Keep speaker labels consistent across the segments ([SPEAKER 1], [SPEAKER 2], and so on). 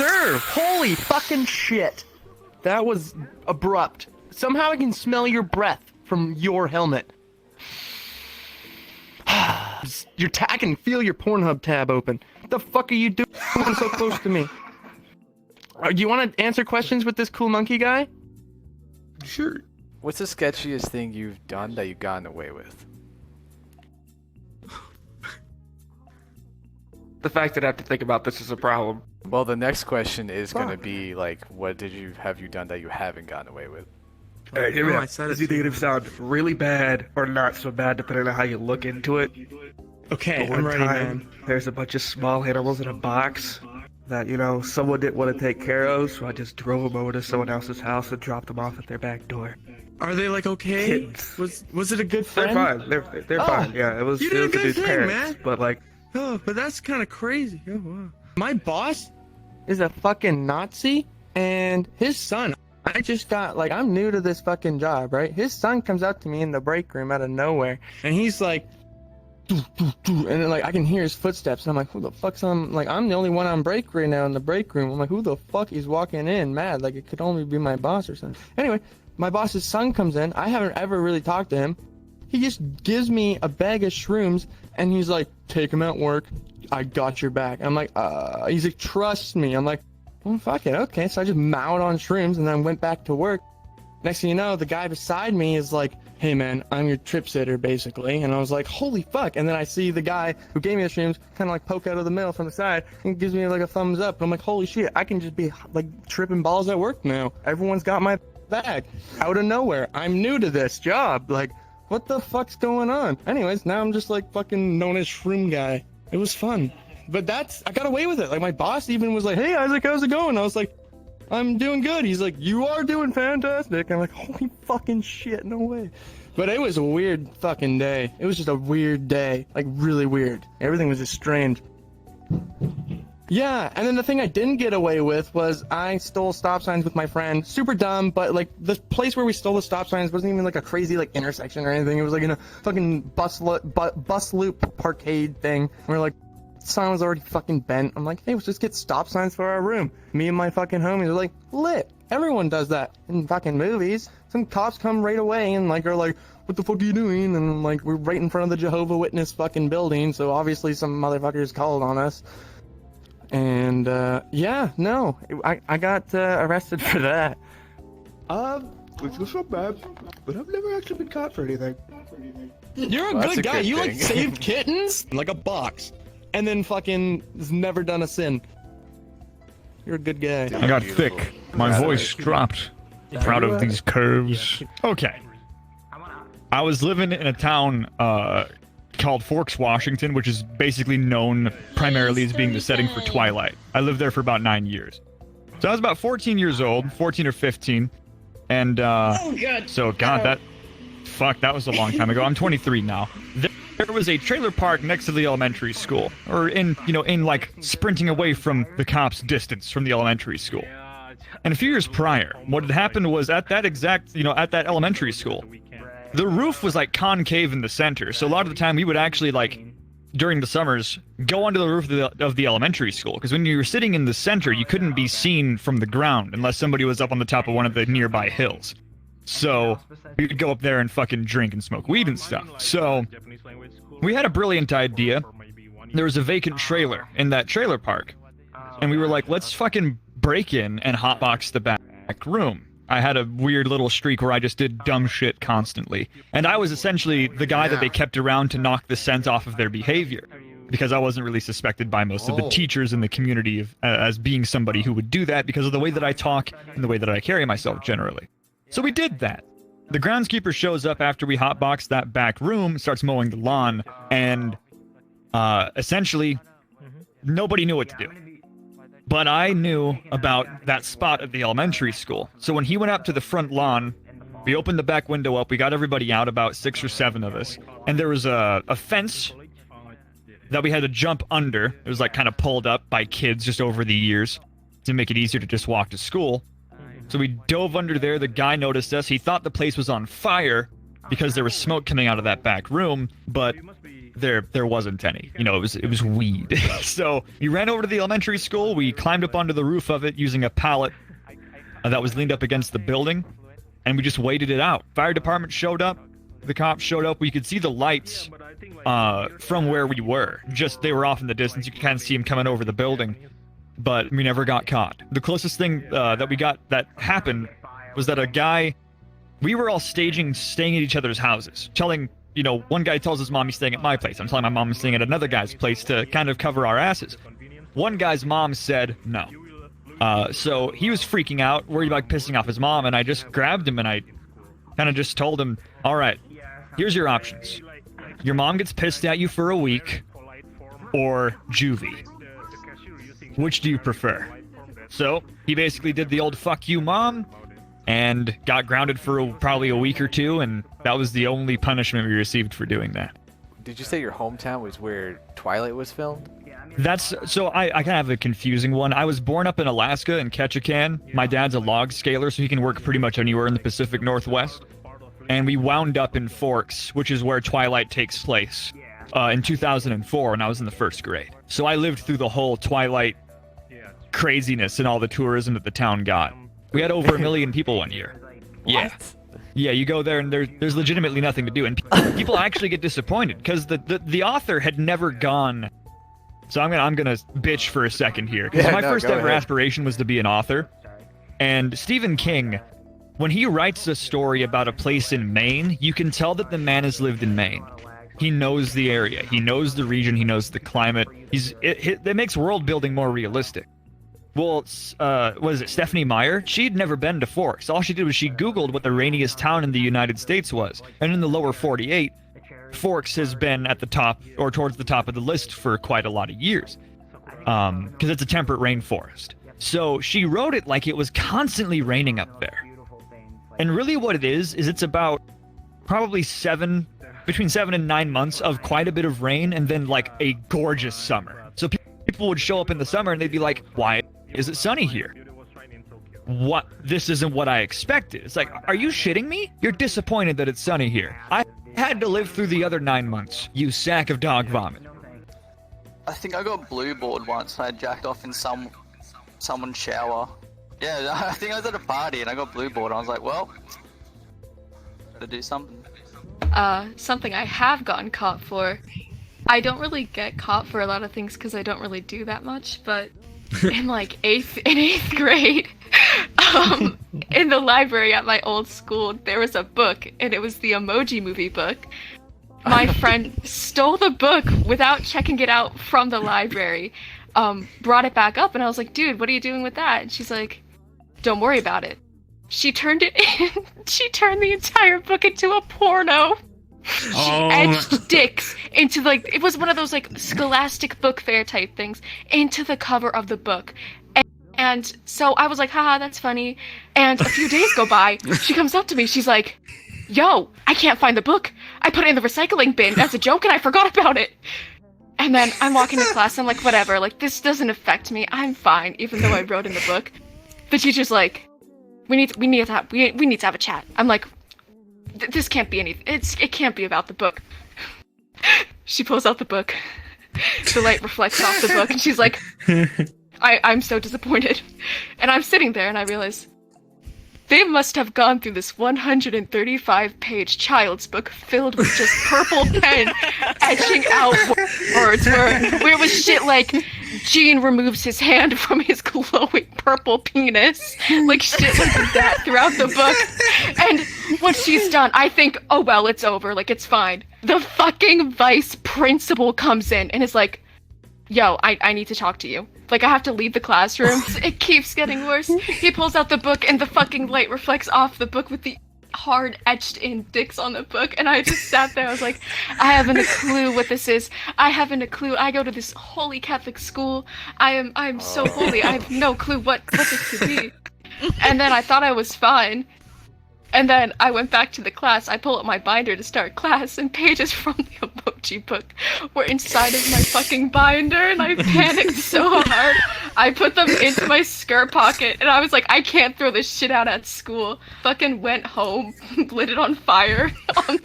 [SPEAKER 1] sir! Holy fucking shit! That was abrupt. Somehow I can smell your breath from your helmet. I can feel your Pornhub tab open. What the fuck are you doing so close to me? Do you want to answer questions with this cool monkey guy?
[SPEAKER 2] Sure.
[SPEAKER 3] What's the sketchiest thing you've done that you've gotten away with?
[SPEAKER 1] The fact that I have to think about this is a problem.
[SPEAKER 3] Well, the next question is going to be like, what have you done that you haven't gotten away with?
[SPEAKER 2] Alright, here we go. It's either going to sound really bad or not so bad, depending on how you look into it.
[SPEAKER 1] Okay,
[SPEAKER 2] I'm ready, man. There's a bunch of small animals in a box that, you know, someone didn't want to take care of, so I just drove them over to someone else's house and dropped them off at their back door.
[SPEAKER 1] Are they like okay?
[SPEAKER 2] Kittens.
[SPEAKER 1] Was it a good friend?
[SPEAKER 2] They're fine. They're fine. Yeah, it was
[SPEAKER 1] you
[SPEAKER 2] it
[SPEAKER 1] did
[SPEAKER 2] was
[SPEAKER 1] a good
[SPEAKER 2] dude's
[SPEAKER 1] thing,
[SPEAKER 2] parents,
[SPEAKER 1] man.
[SPEAKER 2] but like.
[SPEAKER 1] Oh, but that's kind of crazy. Oh, wow. My boss is a fucking Nazi, and his son. I just got, like, I'm new to this fucking job, right? His son comes up to me in the break room out of nowhere, and he's like, doo, doo, doo, and then, like, I can hear his footsteps, and I'm like, who the fuck's on, like, I'm the only one on break right now in the break room. I'm like, who the fuck is walking in mad? Like, it could only be my boss or something. Anyway, my boss's son comes in. I haven't ever really talked to him. He just gives me a bag of shrooms, and he's like, take him at work. I got your back. I'm like, he's like, trust me. I'm like, well, fuck it, okay. So I just mowed on shrooms and then went back to work. Next thing you know, the guy beside me is like, hey man, I'm your trip sitter, basically. And I was like, holy fuck. And then I see the guy who gave me the shrooms kind of like poke out of the middle from the side and gives me like a thumbs up. And I'm like, holy shit, I can just be like tripping balls at work now. Everyone's got my bag. Out of nowhere. I'm new to this job. Like, what the fuck's going on? Anyways, now I'm just like fucking known as Shroom Guy. It was fun. But I got away with it. Like, my boss even was like, hey, Isaac, how's it going? I was like, I'm doing good. He's like, you are doing fantastic. I'm like, holy fucking shit, no way. But it was a weird fucking day. It was just a weird day. Like, really weird. Everything was just strange. Yeah, and then the thing I didn't get away with was I stole stop signs with my friend. Super dumb, but like the place where we stole the stop signs wasn't even like a crazy like intersection or anything. It was like in a fucking bus loop parkade thing. We're like, the sign was already fucking bent. I'm like, hey, let's just get stop signs for our room. Me and my fucking homies are like, lit. Everyone does that in fucking movies. Some cops come right away and like are like, what the fuck are you doing? And like we're right in front of the Jehovah Witness fucking building, so obviously some motherfuckers called on us. And, yeah, no, I got, arrested for that.
[SPEAKER 2] Which was so bad, but I've never actually been caught for anything.
[SPEAKER 1] You're a good guy. You, like, saved kittens? Like a box. And then fucking has never done a sin. You're a good guy.
[SPEAKER 4] I got thick. My voice dropped. Proud of these curves. Okay. I was living in a town, called Forks, Washington, which is basically known primarily as being the setting for Twilight. I lived there for about 9 years. So I was about 14 years old, 14 or 15, and so God, that was a long time ago. I'm 23 now. There was a trailer park next to the elementary school, or in like sprinting away from the cops' distance from the elementary school. And a few years prior, what had happened was at that elementary school, the roof was like concave in the center, so a lot of the time we would actually like, during the summers, go onto the roof of the elementary school, because when you were sitting in the center, you couldn't be seen from the ground unless somebody was up on the top of one of the nearby hills. So we would go up there and fucking drink and smoke weed and stuff. So we had a brilliant idea. There was a vacant trailer in that trailer park, and we were like, let's fucking break in and hotbox the back room. I had a weird little streak where I just did dumb shit constantly. And I was essentially the guy that they kept around to knock the scent off of their behavior, because I wasn't really suspected by most of the teachers in the community as being somebody who would do that because of the way that I talk and the way that I carry myself generally. So we did that. The groundskeeper shows up after we hotbox that back room, starts mowing the lawn, and essentially nobody knew what to do. But I knew about that spot at the elementary school. So when he went up to the front lawn, we opened the back window up, we got everybody out, about 6 or 7 of us, and there was a fence that we had to jump under. It was like kind of pulled up by kids just over the years to make it easier to just walk to school. So we dove under there, the guy noticed us, he thought the place was on fire because there was smoke coming out of that back room, but there wasn't any. You know, it was weed. So we ran over to the elementary school. We climbed up onto the roof of it using a pallet that was leaned up against the building, and we just waited it out. Fire department showed up. The cops showed up. We could see the lights from where we were. Just they were off in the distance. You could kind of see them coming over the building, but we never got caught. The closest thing that we got that happened was that a guy. We were all staying at each other's houses, telling. You know, one guy tells his mom he's staying at my place. I'm telling my mom I'm staying at another guy's place to kind of cover our asses. One guy's mom said no. So he was freaking out, worried about pissing off his mom, and I just grabbed him and I kind of just told him, all right, here's your options. Your mom gets pissed at you for a week, or juvie. Which do you prefer? So he basically did the old fuck you, mom, and got grounded for probably a week or two, and that was the only punishment we received for doing that.
[SPEAKER 3] Did you say your hometown was where Twilight was filmed?
[SPEAKER 4] That's so I kind of have a confusing one. I was born up in Alaska in Ketchikan. My dad's a log scaler, so he can work pretty much anywhere in the Pacific Northwest. And we wound up in Forks, which is where Twilight takes place, in 2004 when I was in the first grade. So I lived through the whole Twilight craziness and all the tourism that the town got. We had over 1 million people one year. Yeah.
[SPEAKER 3] What?
[SPEAKER 4] Yeah, you go there and there's legitimately nothing to do, and people actually get disappointed because the author had never gone. So I'm gonna bitch for a second here because my first ever aspiration was to be an author, and Stephen King, when he writes a story about a place in Maine, you can tell that the man has lived in Maine. He knows the area, he knows the region, he knows the climate. It makes world building more realistic. Well, was it Stephanie Meyer? She'd never been to Forks. All she did was she Googled what the rainiest town in the United States was. And in the lower 48, Forks has been at the top, or towards the top of the list for quite a lot of years. Because it's a temperate rainforest. So she wrote it like it was constantly raining up there. And really what it is it's about probably between 7 and 9 months of quite a bit of rain and then like a gorgeous summer. So people would show up in the summer and they'd be like, why is it sunny here? What? This isn't what I expected. It's like, are you shitting me? You're disappointed that it's sunny here. I had to live through the other 9 months, you sack of dog vomit.
[SPEAKER 5] I think I got blue board once. I jacked off in someone's shower. Yeah, I think I was at a party and I got blue board. I was like, well, gotta do something.
[SPEAKER 6] Something I have gotten caught for. I don't really get caught for a lot of things because I don't really do that much, but in like eighth grade, in the library at my old school, there was a book, and it was the Emoji Movie book. My friend stole the book without checking it out from the library, brought it back up, and I was like, dude, what are you doing with that? And she's like, don't worry about it. She turned it in. She turned the entire book into a porno. She etched dicks into like, it was one of those like Scholastic Book Fair type things, into the cover of the book. And so I was like, haha, that's funny. And a few days go by, she comes up to me, she's like, yo, I can't find the book. I put it in the recycling bin as a joke and I forgot about it. And then I'm walking to class, I'm like, whatever, like this doesn't affect me, I'm fine, even though I wrote in the book. The teacher's like, we need to have a chat. I'm like, this can't be anything. It can't be about the book. She pulls out the book. The light reflects off the book, and she's like, I'm so disappointed. And I'm sitting there, and I realize they must have gone through this 135-page child's book filled with just purple pen etching out words where it was shit like, Gene removes his hand from his glowing purple penis. Like shit like that throughout the book. And what she's done, I think, oh well, it's over, like it's fine. The fucking vice principal comes in and is like, yo, I need to talk to you. Like, I have to leave the classroom. It keeps getting worse. He pulls out the book and the fucking light reflects off the book with the hard etched in dicks on the book, and I just sat there. I was like, I haven't a clue what this is. I haven't a clue. I go to this holy Catholic school. I'm so holy. I have no clue what this could be. And then I thought I was fine. And then I went back to the class. I pull up my binder to start class, and pages from the emoji book were inside of my fucking binder, and I panicked so hard. I put them into my skirt pocket, and I was like, I can't throw this shit out at school. Fucking went home, lit it on fire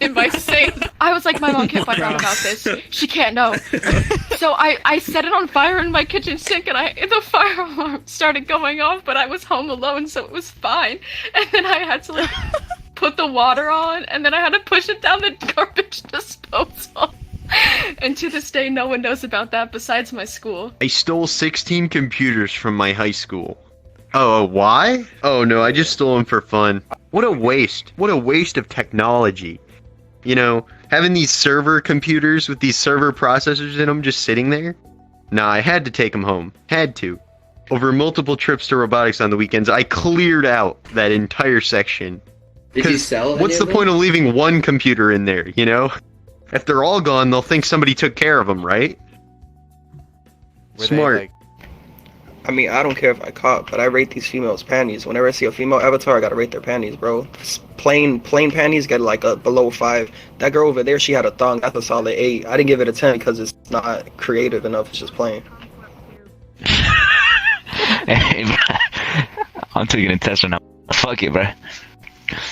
[SPEAKER 6] in my sink. I was like, my mom can't find out about this. She can't know. So I set it on fire in my kitchen sink, and the fire alarm started going off, but I was home alone, so it was fine. And then I had to like put the water on, and then I had to push it down the garbage disposal. And to this day, no one knows about that besides my school.
[SPEAKER 7] I stole 16 computers from my high school. Oh, why? Oh no, I just stole them for fun. What a waste. What a waste of technology. You know, having these server computers with these server processors in them just sitting there? Nah, I had to take them home. Had to. Over multiple trips to robotics on the weekends, I cleared out that entire section.
[SPEAKER 8] Did you sell any
[SPEAKER 7] what's the
[SPEAKER 8] of
[SPEAKER 7] point of leaving one computer in there, you know? If they're all gone, they'll think somebody took care of them, right? Smart.
[SPEAKER 2] I mean, I don't care if I caught, but I rate these females' panties. Whenever I see a female avatar, I gotta rate their panties, bro. Plain panties get like a below 5. That girl over there, she had a thong. That's a solid 8. I didn't give it a 10 because it's not creative enough. It's just plain.
[SPEAKER 9] Hey, bro. I'm taking a test right now. Fuck it, bro.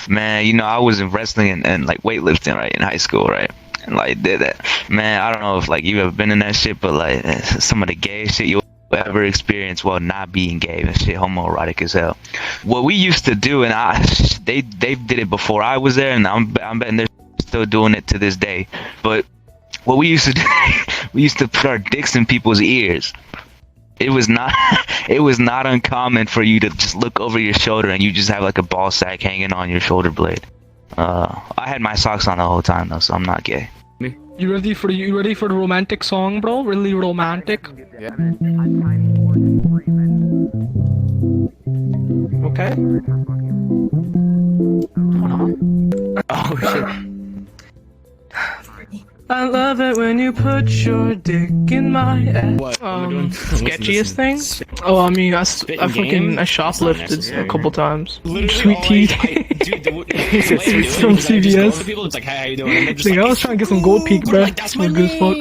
[SPEAKER 9] Man, you know, I was in wrestling and like weightlifting, right, in high school, right? And like did that. Man, I don't know if like you ever been in that shit, but like some of the gay shit you ever experienced while not being gay, and shit homoerotic as hell. What we used to do, and they did it before I was there, and I'm betting they're still doing it to this day. But what we used to do, we used to put our dicks in people's ears. It was not uncommon for you to just look over your shoulder and you just have like a ball sack hanging on your shoulder blade. I had my socks on the whole time though, so I'm not gay.
[SPEAKER 10] You ready for the romantic song, bro? Really romantic?
[SPEAKER 3] Yeah.
[SPEAKER 10] Okay. Hold on.
[SPEAKER 2] Oh shit.
[SPEAKER 10] I love it when you put your dick in my ass.
[SPEAKER 8] What?
[SPEAKER 10] Sketchiest thing? Oh, I mean, I shoplifted a couple times. Sweet tea. From CVS.
[SPEAKER 8] People, it's like, hey, how you doing?
[SPEAKER 10] Like, I was trying to get some gold peak, bro. Like, that's my good as fuck.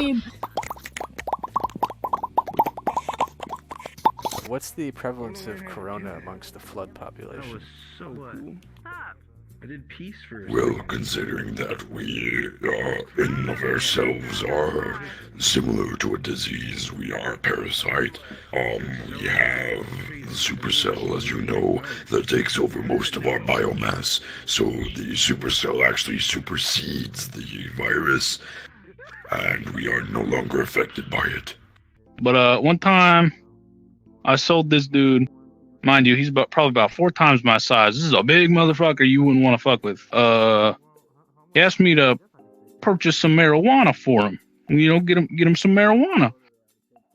[SPEAKER 3] What's the prevalence of corona amongst the flood population?
[SPEAKER 2] So cool. I did peace for.
[SPEAKER 11] Well, considering that we in of ourselves are similar to a disease, we are a parasite. We have the supercell, as you know, that takes over most of our biomass. So the supercell actually supersedes the virus, and we are no longer affected by it.
[SPEAKER 12] But one time, I sold this dude. Mind you, he's probably about 4 times my size. This is a big motherfucker you wouldn't want to fuck with. He asked me to purchase some marijuana for him. You know, get him some marijuana.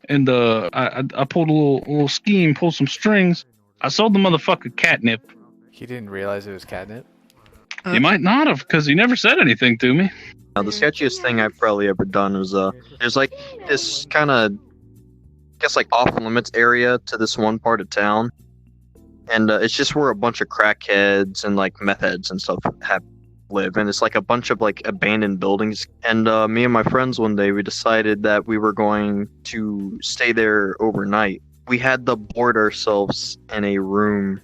[SPEAKER 12] And I pulled a little scheme, pulled some strings. I sold the motherfucker catnip.
[SPEAKER 3] He didn't realize it was catnip?
[SPEAKER 12] He might not have, because he never said anything to me.
[SPEAKER 7] The sketchiest thing I've probably ever done was there's like this kind of, I guess like off limits area to this one part of town. And it's just where a bunch of crackheads and like meth heads and stuff live. And it's like a bunch of like abandoned buildings. And me and my friends one day, we decided that we were going to stay there overnight. We had to board ourselves in a room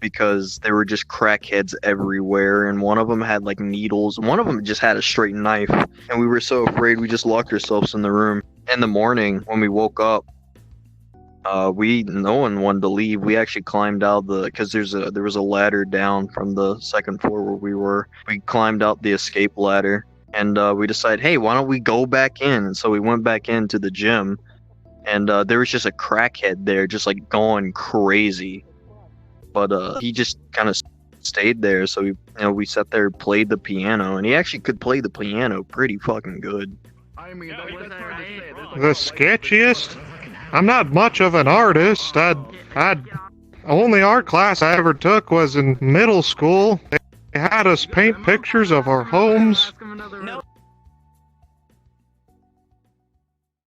[SPEAKER 7] because there were just crackheads everywhere. And one of them had like needles. One of them just had a straight knife. And we were so afraid we just locked ourselves in the room. In the morning when we woke up, no one wanted to leave. We actually climbed out because there was a ladder down from the second floor where we were. We climbed out the escape ladder, and we decided, hey, why don't we go back in? And so we went back into the gym, and there was just a crackhead there, just like going crazy. But he just kind of stayed there. So we sat there, played the piano, and he actually could play the piano pretty fucking good.
[SPEAKER 13] The sketchiest? I'm not much of an artist. Only art class I ever took was in middle school. They had us paint pictures of our homes